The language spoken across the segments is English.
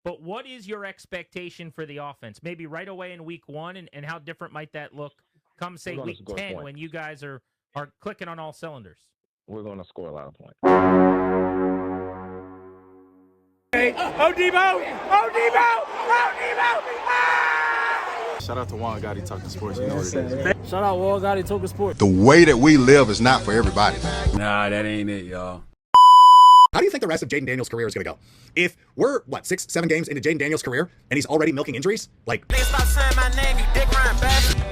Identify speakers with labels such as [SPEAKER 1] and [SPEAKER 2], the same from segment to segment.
[SPEAKER 1] But what is your expectation for the offense? Maybe right away in week one, and how different might that look come,
[SPEAKER 2] We're
[SPEAKER 1] say,
[SPEAKER 2] going to
[SPEAKER 1] week
[SPEAKER 2] score
[SPEAKER 1] 10
[SPEAKER 2] points.
[SPEAKER 1] when you guys are clicking on all cylinders?
[SPEAKER 2] We're going to score a lot of points.
[SPEAKER 3] Oh, Debo! Oh, Debo! Oh, Debo! Ah!
[SPEAKER 4] Shout out to Juan Gotti Talking Sports. You know what it is.
[SPEAKER 5] Shout out Juan Gotti Talking Sports.
[SPEAKER 6] The way that we live is not for everybody.
[SPEAKER 7] Nah, that ain't it, y'all.
[SPEAKER 8] How do you think the rest of Jaden Daniels' career is going to go? If we're, 6, 7 games into Jaden Daniels' career, and he's already milking injuries, like...
[SPEAKER 3] Stop saying my name, you dick riding bastard.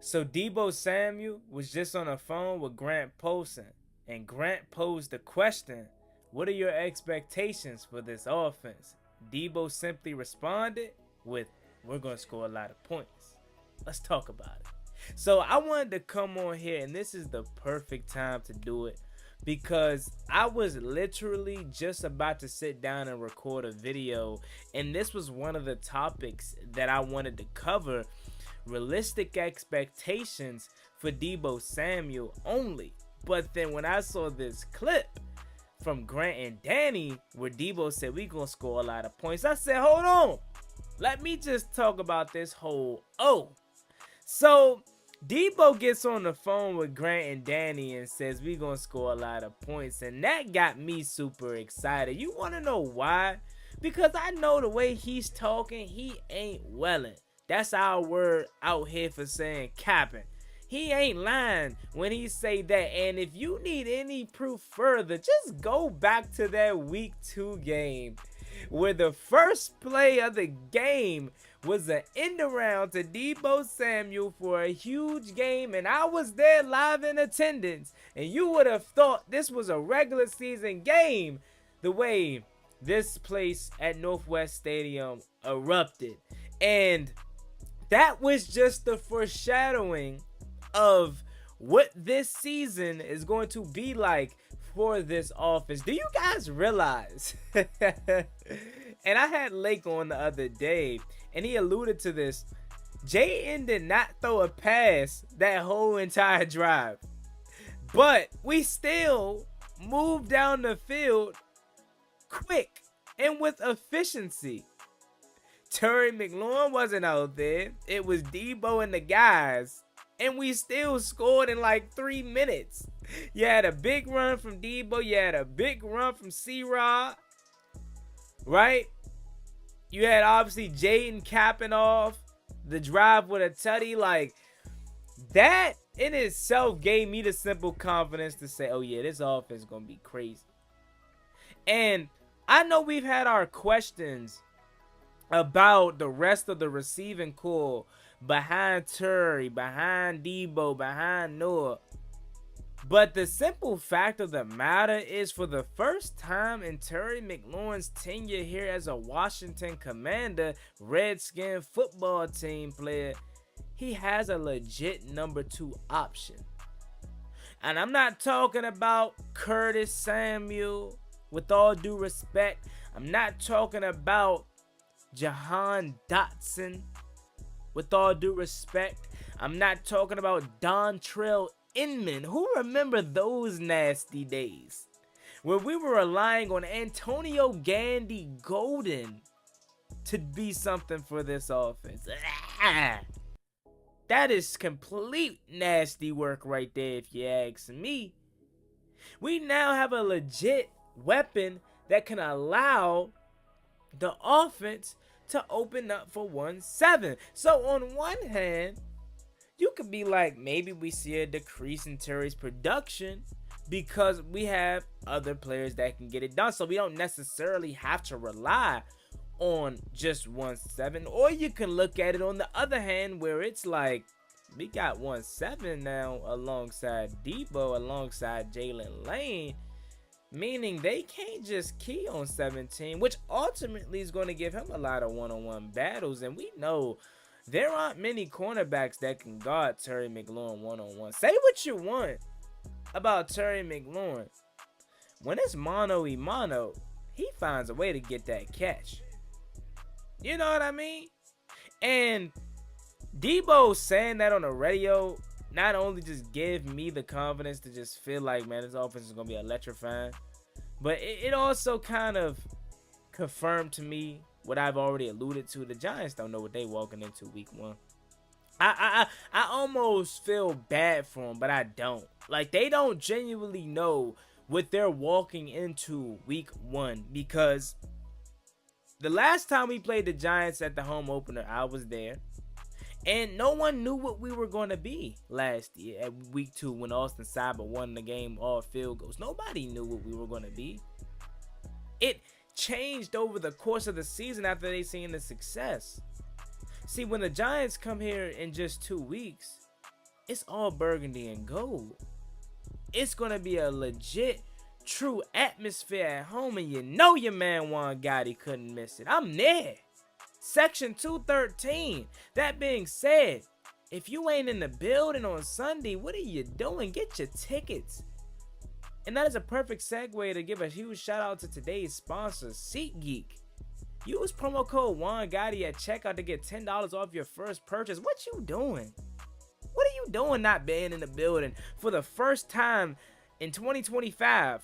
[SPEAKER 5] So Deebo Samuel was just on the phone with Grant Polson, and Grant posed the question, what are your expectations for this offense? Deebo simply responded with, we're going to score a lot of points. Let's talk about it. So I wanted to come on here, and this is the perfect time to do it, because I was literally just about to sit down and record a video, and this was one of the topics that I wanted to cover. Realistic expectations for Deebo Samuel only. But then when I saw this clip from Grant and Danny where Deebo said we gonna score a lot of points, I said, hold on, let me just talk about this whole So Deebo gets on the phone with Grant and Danny and says we gonna score a lot of points, and that got me super excited. You want to know why? Because I know the way he's talking, he ain't welling. That's our word out here for saying capping. He ain't lying when he say that. And if you need any proof further, just go back to that week 2 game where the first play of the game was an end around to Deebo Samuel for a huge game, and I was there live in attendance, and you would have thought this was a regular season game the way this place at Northwest Stadium erupted. And that was just the foreshadowing of what this season is going to be like for this offense. Do you guys realize? And I had Lake on the other day, and he alluded to this. Jayden did not throw a pass that whole entire drive, but we still moved down the field quick and with efficiency. Terry McLaurin wasn't out there. It was Debo and the guys. And we still scored in like 3 minutes. You had a big run from Debo. You had a big run from C-Rod. Right? You had obviously Jayden capping off the drive with a tutty. Like, that in itself gave me the simple confidence to say, oh yeah, this offense is going to be crazy. And I know we've had our questions about the rest of the receiving core behind Terry, behind Debo, behind Noah. But the simple fact of the matter is, for the first time in Terry McLaurin's tenure here as a Washington Commander, Redskin football team player, he has a legit number 2 option. And I'm not talking about Curtis Samuel, with all due respect. I'm not talking about Jahan Dotson, with all due respect. I'm not talking about Dontrell Inman. Who remember those nasty days where we were relying on Antonio Gandy Golden to be something for this offense? That is complete nasty work right there, if you ask me. We now have a legit weapon that can allow the offense to open up for 1-7. So on one hand, you could be like, maybe we see a decrease in Terry's production because we have other players that can get it done. So we don't necessarily have to rely on just 1-7. Or you can look at it on the other hand, where it's like, we got 1-7 now alongside Debo, alongside Jalen Lane. Meaning they can't just key on 17, which ultimately is going to give him a lot of one-on-one battles. And we know there aren't many cornerbacks that can guard Terry McLaurin one-on-one. Say what you want about Terry McLaurin. When it's mano-a-mano, he finds a way to get that catch. You know what I mean? And Debo saying that on the radio not only just give me the confidence to just feel like, man, this offense is going to be electrifying, but it also kind of confirmed to me what I've already alluded to. The Giants don't know what they walking into week 1. I almost feel bad for them, but I don't. Like, they don't genuinely know what they're walking into week 1, because the last time we played the Giants at the home opener, I was there, and no one knew what we were going to be last year at week 2 when Austin Cyber won the game all field goals. Nobody knew what we were going to be. It changed over the course of the season after they seen the success. See, when the Giants come here in just 2 weeks, it's all burgundy and gold. It's going to be a legit, true atmosphere at home, and you know your man Juan Gotti couldn't miss it. I'm there. Section 213. That being said, if you ain't in the building on Sunday, what are you doing? Get your tickets. And that is a perfect segue to give a huge shout out to today's sponsor, SeatGeek. Use promo code Juan Gotti at checkout to get $10 off your first purchase. What you doing? What are you doing not being in the building for the first time in 2025?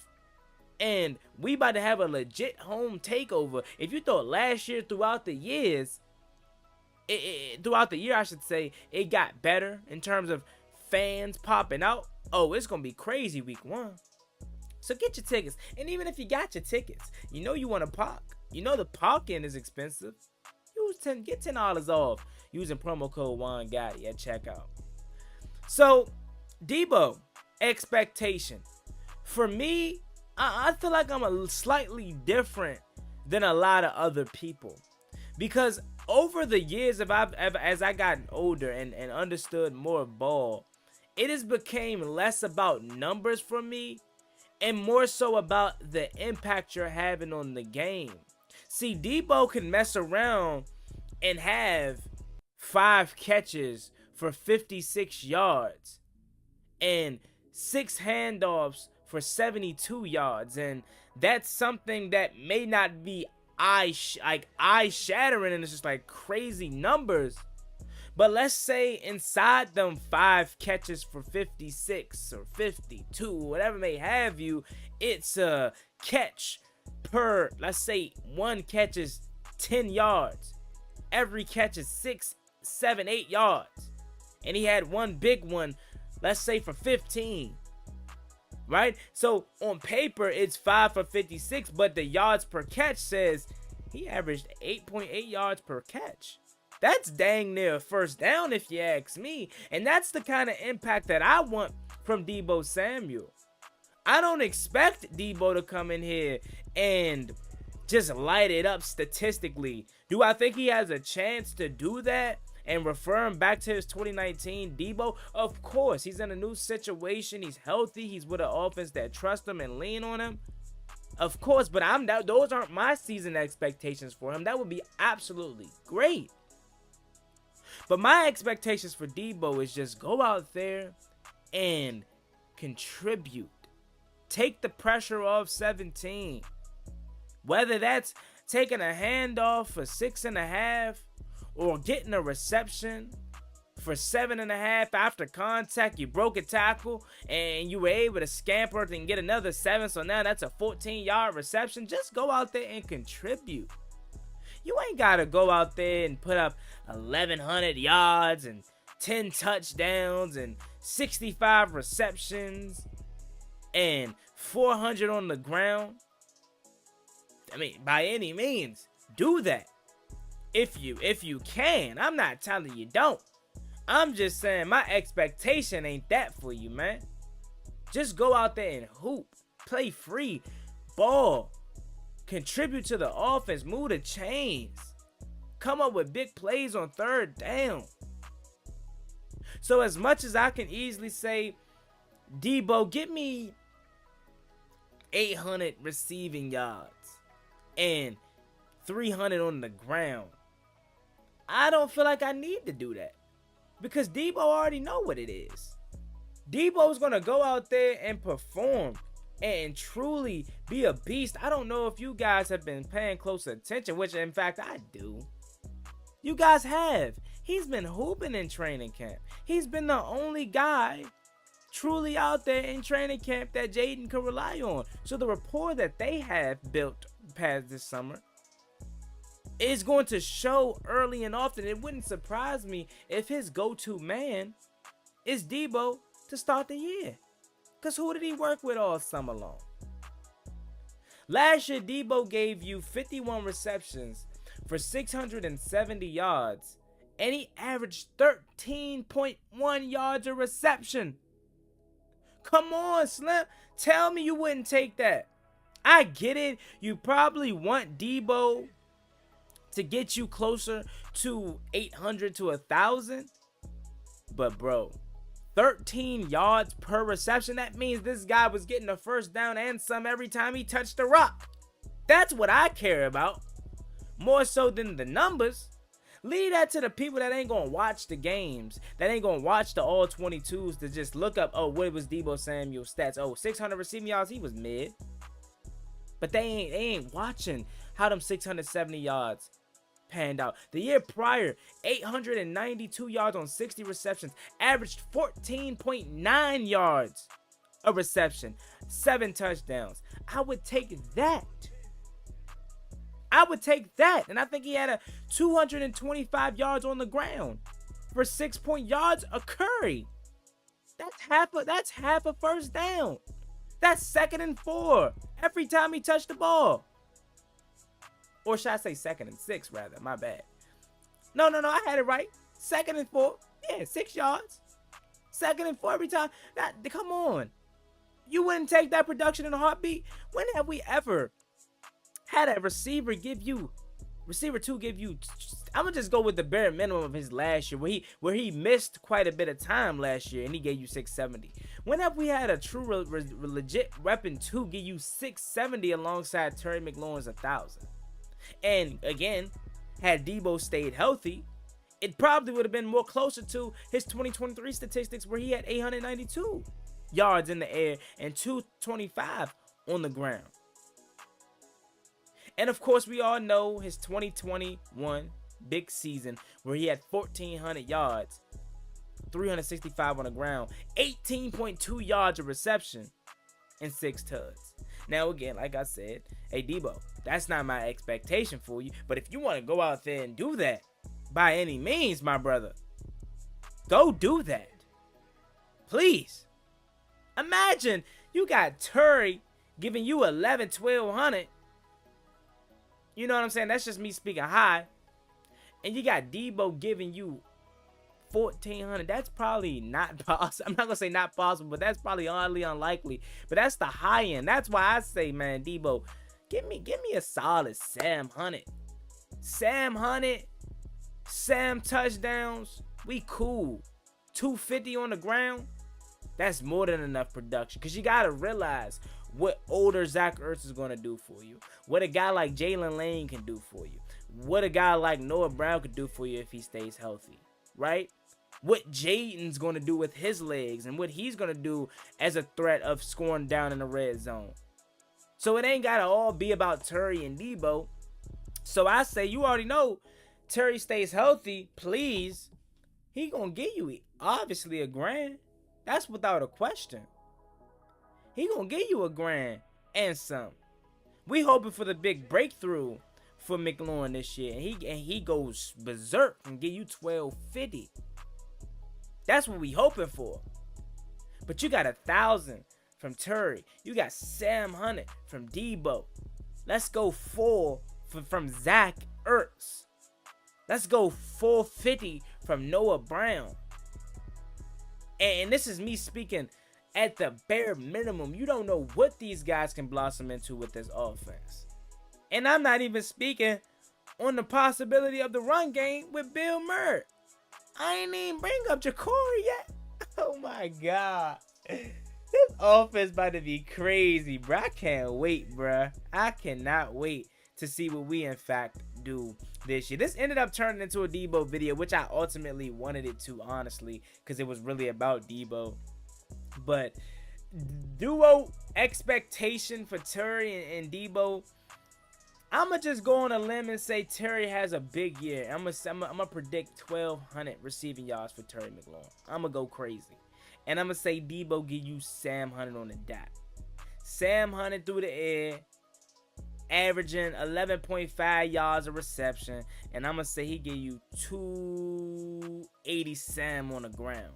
[SPEAKER 5] And we about to have a legit home takeover. If you thought last year throughout the year, I should say, it got better in terms of fans popping out. Oh, it's going to be crazy week 1. So get your tickets. And even if you got your tickets, you know you want to park. You know the parking is expensive. Get $10 off using promo code Juan Gotti at checkout. So, Debo, expectation. For me, I feel like I'm a slightly different than a lot of other people, because over the years, as I gotten older and understood more of ball, it has became less about numbers for me and more so about the impact you're having on the game. See, Debo can mess around and have 5 catches for 56 yards and 6 handoffs for 72 yards, and that's something that may not be eye-shattering, and it's just like crazy numbers. But let's say inside them 5 catches for 56 or 52, whatever may have you, it's a catch per, let's say one catch is 10 yards. Every catch is 6, 7, 8 yards. And he had one big one, let's say for 15. Right? So on paper, it's 5 for 56, but the yards per catch says he averaged 8.8 yards per catch. That's dang near a first down if you ask me. And that's the kind of impact that I want from Deebo Samuel. I don't expect Debo to come in here and just light it up statistically. Do I think he has a chance to do that and refer him back to his 2019 Debo? Of course. He's in a new situation. He's healthy. He's with an offense that trusts him and lean on him. Of course, but those aren't my season expectations for him. That would be absolutely great. But my expectations for Debo is just go out there and contribute. Take the pressure off 17. Whether that's taking a handoff for 6.5 or getting a reception for 7.5 after contact, you broke a tackle and you were able to scamper and get another 7. So now that's a 14-yard reception. Just go out there and contribute. You ain't got to go out there and put up 1,100 yards and 10 touchdowns and 65 receptions and 400 on the ground. I mean, by any means, do that. If you can. I'm not telling you don't. I'm just saying my expectation ain't that for you, man. Just go out there and hoop. Play free. Ball. Contribute to the offense. Move the chains. Come up with big plays on third down. So as much as I can easily say, Debo, give me 800 receiving yards and 300 on the ground. I don't feel like I need to do that because Debo already know what it is. Debo's going to go out there and perform and truly be a beast. I don't know if you guys have been paying close attention, which in fact I do. You guys have. He's been hooping in training camp. He's been the only guy truly out there in training camp that Jaden could rely on. So the rapport that they have built past this summer is going to show early and often. It wouldn't surprise me if his go-to man is Debo to start the year. Because who did he work with all summer long? Last year, Debo gave you 51 receptions for 670 yards, and he averaged 13.1 yards a reception. Come on, Slim. Tell me you wouldn't take that. I get it. You probably want Debo to get you closer to 800 to 1,000. But, bro, 13 yards per reception. That means this guy was getting a first down and some every time he touched the rock. That's what I care about. More so than the numbers. Leave that to the people that ain't gonna watch the games, that ain't gonna watch the all 22s to just look up, oh, what was Deebo Samuel's stats? Oh, 600 receiving yards, he was mid. But they ain't watching how them 670 yards panned out. The year prior, 892 yards on 60 receptions, averaged 14.9 yards a reception, 7 touchdowns. I would take that. I would take that. And I think he had a 225 yards on the ground for 6 yards a carry. That's half a first down. That's 2nd and 4 every time he touched the ball. Or should I say 2nd and 6 rather? My bad. No, I had it right. 2nd and 4. Yeah, 6 yards. 2nd and 4 every time. Come on. You wouldn't take that production in a heartbeat? When have we ever had a receiver 2 give you, I'm gonna just go with the bare minimum of his last year, where he missed quite a bit of time last year and he gave you 670. When have we had a true legit weapon 2 give you 670 alongside Terry McLaurin's 1,000? And again, had Debo stayed healthy, it probably would have been more closer to his 2023 statistics where he had 892 yards in the air and 225 on the ground. And of course, we all know his 2021 big season where he had 1,400 yards, 365 on the ground, 18.2 yards a reception, and 6 tugs. Now, again, like I said, hey, Debo, that's not my expectation for you. But if you want to go out there and do that, by any means, my brother, go do that. Please. Imagine you got Terry giving you 1,100. You know what I'm saying? That's just me speaking high. And you got Debo giving you 1,400. That's probably not possible. I'm not going to say not possible, but that's probably oddly unlikely. But that's the high end. That's why I say, man, Debo, give me a solid Sam Hunt. Sam Hunt, Sam touchdowns. We cool. 250 on the ground. That's more than enough production. Because you got to realize what older Zach Ertz is going to do for you. What a guy like Jalen Lane can do for you. What a guy like Noah Brown could do for you if he stays healthy. Right? What Jaden's going to do with his legs and what he's going to do as a threat of scoring down in the red zone. So it ain't got to all be about Terry and Debo. So I say, you already know, Terry stays healthy, please. He going to give you obviously $1,000. That's without a question. He going to give you $1,000 and some. We hoping for the big breakthrough for McLaurin this year. And he goes berserk and give you $1,250. That's what we hoping for. But you got 1,000 from Terry. You got Sam Hunt from Debo. Let's go 4 from Zach Ertz. Let's go 450 from Noah Brown. And this is me speaking at the bare minimum. You don't know what these guys can blossom into with this offense. And I'm not even speaking on the possibility of the run game with Bill Murray. I ain't even bring up Ja'Cory yet. Oh my God. This offense about to be crazy, bro. I can't wait, bro. I cannot wait to see what we in fact do this year. This ended up turning into a Debo video, which I ultimately wanted it to, honestly, because it was really about Debo. But duo expectation for Terry and Debo, I'm going to just go on a limb and say Terry has a big year. I'm going to predict 1,200 receiving yards for Terry McLaurin. I'm going to go crazy. And I'm going to say Debo give you Sam Hunt on the dot. Sam Hunt through the air, averaging 11.5 yards a reception. And I'm going to say he give you 280 Sam on the ground.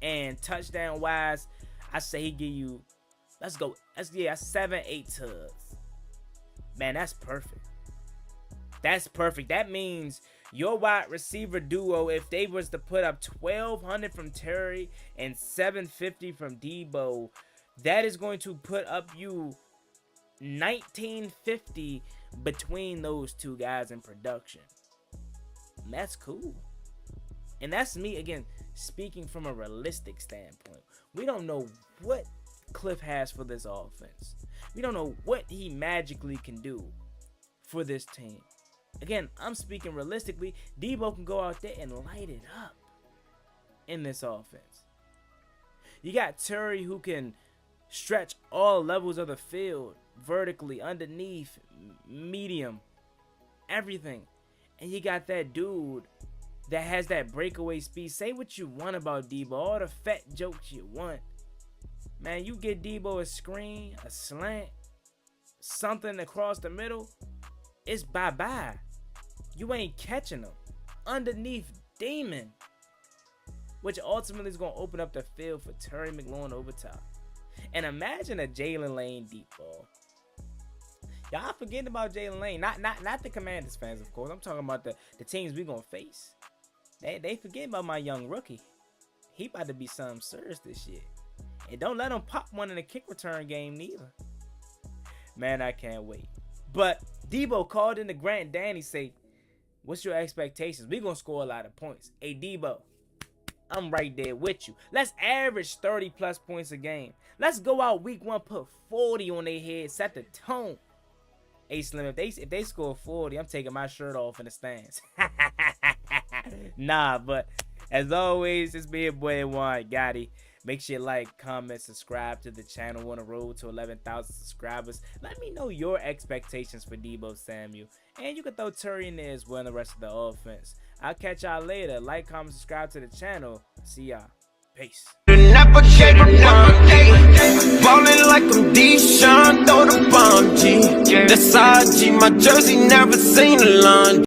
[SPEAKER 5] And touchdown-wise, I say he give you, let's go, 7-8 tugs. Man, that's perfect. That's perfect. That means your wide receiver duo, if they was to put up 1,200 from Terry and 750 from Debo, that is going to put up you 1,950 between those two guys in production. And that's cool. And that's me, again, speaking from a realistic standpoint. We don't know what Cliff has for this offense. We don't know what he magically can do for this team. Again, I'm speaking realistically. Debo can go out there and light it up in this offense. You got Terry, who can stretch all levels of the field, vertically, underneath, medium, everything. And you got that dude that has that breakaway speed. Say what you want about Debo, all the fat jokes you want. Man, you get Debo a screen, a slant, something across the middle, it's bye-bye. You ain't catching them. Underneath, demon. Which ultimately is going to open up the field for Terry McLaurin over top. And imagine a Jalen Lane deep ball. Y'all forgetting about Jalen Lane. Not the Commanders fans, of course. I'm talking about the teams we going to face. They forget about my young rookie. He about to be something serious this year. And don't let him pop one in a kick return game neither. Man, I can't wait. But Debo called in to Grant Danny, say, what's your expectations? We're going to score a lot of points. Hey, Debo, I'm right there with you. Let's average 30-plus points a game. Let's go out week 1, put 40 on their head, set the tone. Hey, Slim, if they score 40, I'm taking my shirt off in the stands. Nah, but as always, it's me, your boy, Juan Gotti. Make sure you like, comment, subscribe to the channel. We're on the road to 11,000 subscribers. Let me know your expectations for Deebo Samuel. And you can throw Terry in there as well and the rest of the offense. I'll catch y'all later. Like, comment, subscribe to the channel. See y'all. Peace.
[SPEAKER 3] Never gave a ballin' like I'm Deshaun, throw the bomb, G. That's IG, my jersey never seen a lawn.